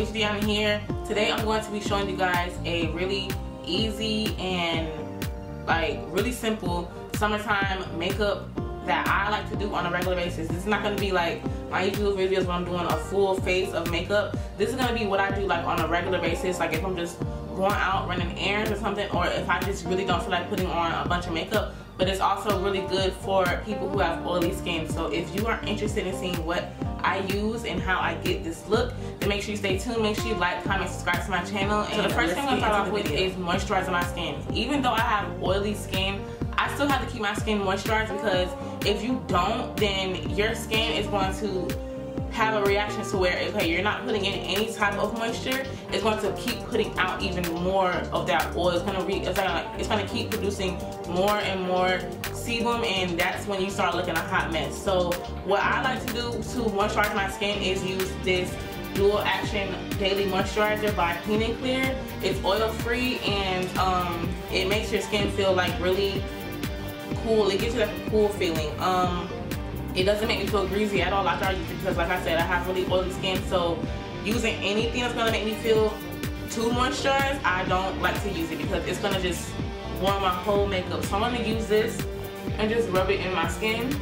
asia.dionna here. Today I'm going to be showing you guys a really easy and really simple summertime makeup that I like to do on a regular basis. This is not going to be like my usual videos where I'm doing a full face of makeup. This is going to be what I do like on a regular basis, like if I'm just going out running errands or something, or if I just really don't feel like putting on a bunch of makeup. But it's also really good for people who have oily skin. So if you are interested in seeing what I use and how I get this look, then make sure you stay tuned. Make sure you like, comment, subscribe to my channel. And so the first thing I'm gonna start off with is moisturizing my skin. Even though I have oily skin, I still have to keep my skin moisturized, because if you don't, then your skin is going to have a reaction to where, okay, you're not putting in any type of moisture. It's going to keep putting out even more of that oil. It's gonna keep producing more and more sebum, and that's when you start looking a hot mess. So what I like to do to moisturize my skin is use this dual action daily moisturizer by Clean and Clear. It's oil free, and it makes your skin feel like really cool. It gives you like a cool feeling. It doesn't make me feel greasy at all after I use it, because like I said, I have really oily skin, so using anything that's gonna make me feel too moisturized, I don't like to use it, because it's gonna just warm my whole makeup. So I'm gonna use this and just rub it in my skin.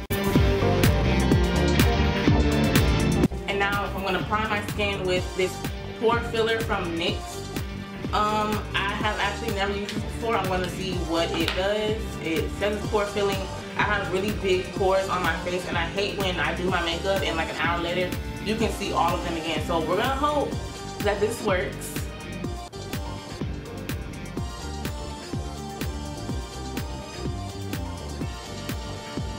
And now I'm gonna prime my skin with this pore filler from NYX. I have actually never used this before. I'm gonna see what it does. It says it's pore filling. I have really big pores on my face, and I hate when I do my makeup and like an hour later you can see all of them again. So we're gonna hope that this works.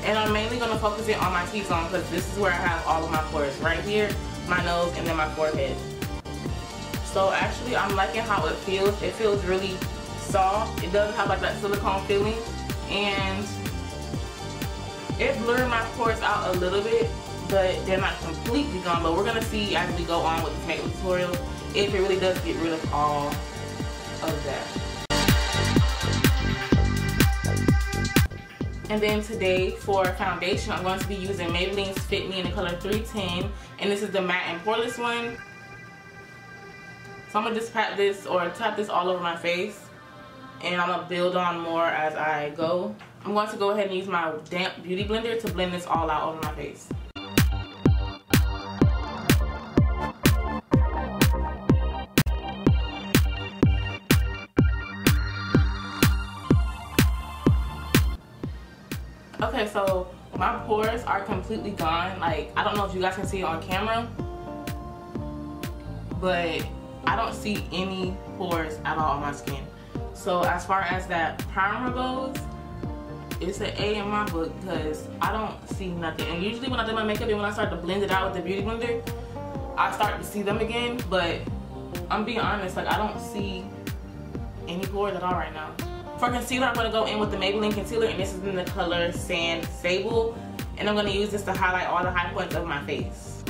And I'm mainly gonna focus it on my T-zone, because this is where I have all of my pores, right here, my nose, and then my forehead. So actually I'm liking how it feels. It feels really soft. It doesn't have like that silicone feeling, and it blurred my pores out a little bit, but they're not completely gone. But we're gonna see as we go on with this makeup tutorial if it really does get rid of all of that. And then today for foundation, I'm going to be using Maybelline's Fit Me in the color 310, and this is the matte and poreless one. So I'm gonna just pat this or tap this all over my face, and I'm gonna build on more as I go. I'm going to go ahead and use my damp beauty blender to blend this all out over my face. Okay, so my pores are completely gone. Like, I don't know if you guys can see it on camera, but I don't see any pores at all on my skin. So as far as that primer goes, it's an A in my book, because I don't see nothing. And usually when I do my makeup and when I start to blend it out with the beauty blender, I start to see them again. But I'm being honest, like I don't see any pores at all right now. For concealer, I'm going to go in with the Maybelline concealer, and this is in the color Sand Sable. And I'm going to use this to highlight all the high points of my face.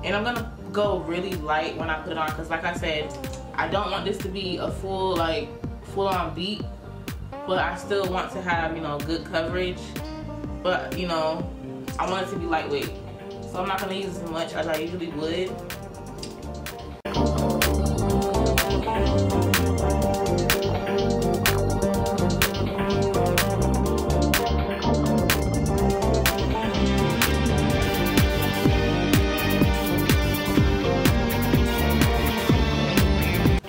And I'm going to go really light when I put it on, because like I said, I don't want this to be a full-on beat. But I still want to have, you know, good coverage. But, you know, I want it to be lightweight. So I'm not going to use as much as I usually would.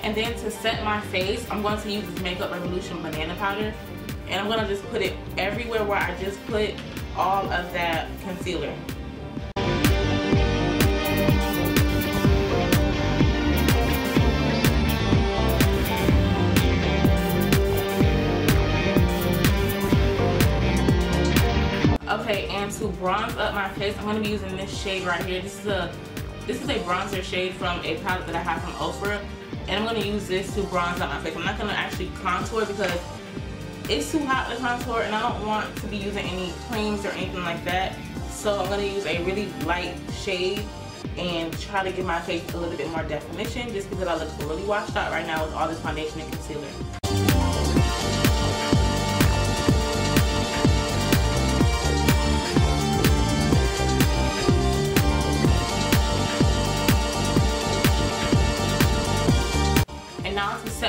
And then to set my face, I'm going to use this Makeup Revolution banana powder, and I'm going to just put it everywhere where I just put all of that concealer. Okay, and to bronze up my face, I'm going to be using this shade right here. This is a bronzer shade from a palette that I have from Ofra. And I'm going to use this to bronze out my face. I'm not going to actually contour, because it's too hot to contour, and I don't want to be using any creams or anything like that. So I'm going to use a really light shade and try to give my face a little bit more definition, just because I look really washed out right now with all this foundation and concealer.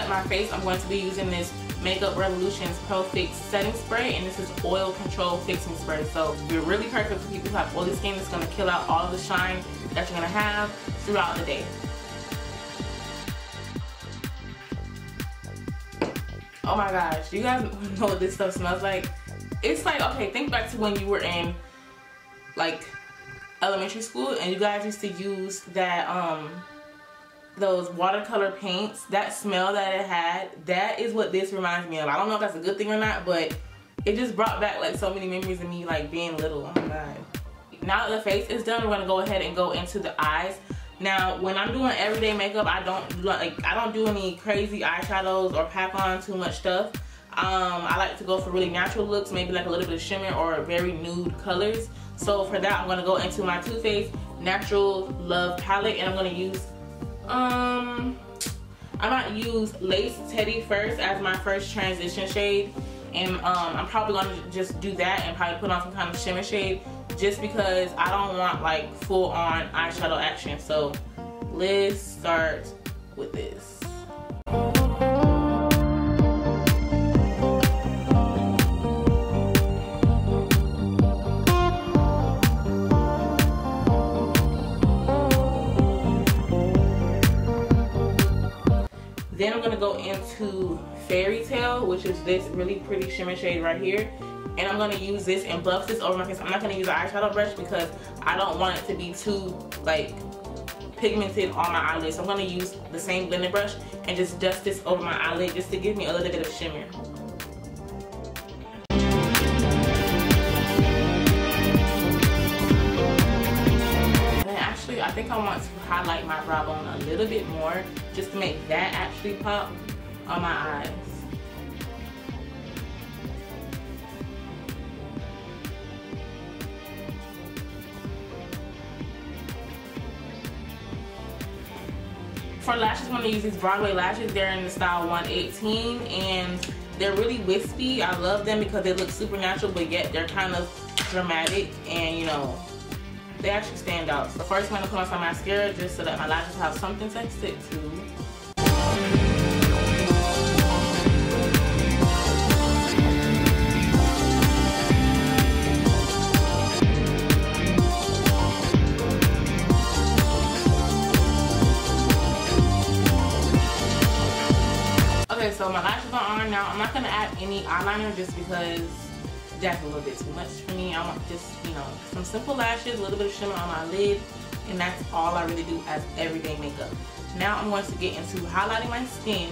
set my face, I'm going to be using this Makeup Revolution's Pro Fix Setting Spray, and this is Oil Control Fixing Spray. So you're really perfect for people who have oily skin. It's going to kill out all of the shine that you're going to have throughout the day. Oh my gosh, do you guys know what this stuff smells like? It's like, okay, think back to when you were in like elementary school and you guys used to use that those watercolor paints. That smell that it had, that is what this reminds me of. I don't know if that's a good thing or not, but it just brought back like so many memories of me like being little. Oh my god. Now that the face is done, we're gonna go ahead and go into the eyes. Now, when I'm doing everyday makeup, I don't do any crazy eyeshadows or pack on too much stuff. I like to go for really natural looks, maybe like a little bit of shimmer or very nude colors. So for that, I'm gonna go into my Too Faced Natural Love palette, and I'm gonna use I might use Lace Teddy first as my first transition shade, and I'm probably gonna just do that and probably put on some kind of shimmer shade, just because I don't want like full on eyeshadow action. So let's start with this. Then I'm gonna go into Fairy Tale, which is this really pretty shimmer shade right here. And I'm gonna use this and buff this over my face. I'm not gonna use an eyeshadow brush because I don't want it to be too like pigmented on my eyelid. So I'm gonna use the same blending brush and just dust this over my eyelid just to give me a little bit of shimmer. And then actually, I think I want to highlight my brow bone a little bit more just to make that actually pop on my eyes. For lashes, I'm going to use these Broadway lashes. They're in the style 118 and they're really wispy. I love them because they look super natural, but yet they're kind of dramatic, and you know, they actually stand out. So first I'm going to put on some mascara just so that my lashes have something to stick to. Okay, so my lashes are on now. I'm not going to add any eyeliner just because that's a little bit too much for me. I want just, you know, some simple lashes, a little bit of shimmer on my lid, and that's all I really do as everyday makeup. Now I'm going to get into highlighting my skin.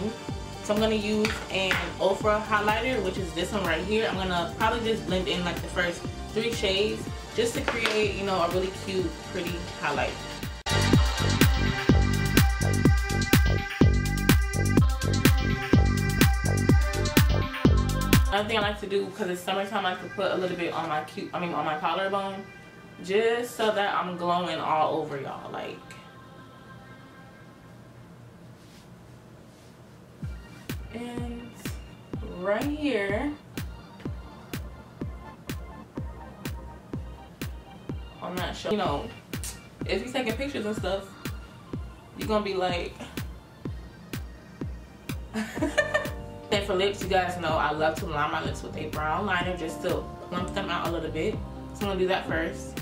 So I'm going to use an Ofra highlighter, which is this one right here. I'm going to probably just blend in like the first 3 shades just to create, you know, a really cute, pretty highlight. Another thing I like to do, because it's summertime, I like to put a little bit on my on my collarbone, just so that I'm glowing all over, y'all. Like, and right here on that show, you know, if you're taking pictures and stuff, you're gonna be like. And for lips, you guys know I love to line my lips with a brown liner just to plump them out a little bit. So I'm gonna do that first.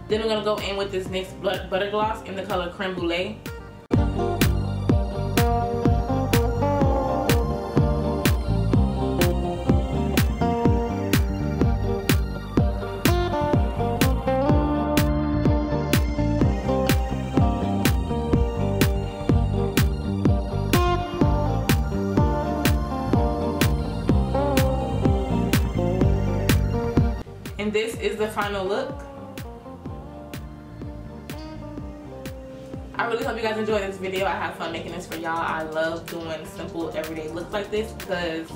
Then I'm gonna go in with this NYX Butter Gloss in the color Creme Brulee. And this is the final look. I really hope you guys enjoyed this video. I have fun making this for y'all. I love doing simple everyday looks like this because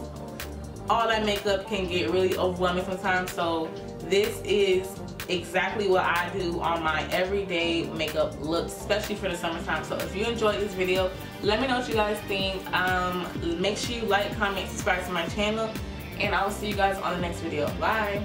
all that makeup can get really overwhelming sometimes. So this is exactly what I do on my everyday makeup looks, especially for the summertime. So if you enjoyed this video, let me know what you guys think. Make sure you like, comment, subscribe to my channel, and I will see you guys on the next video. Bye.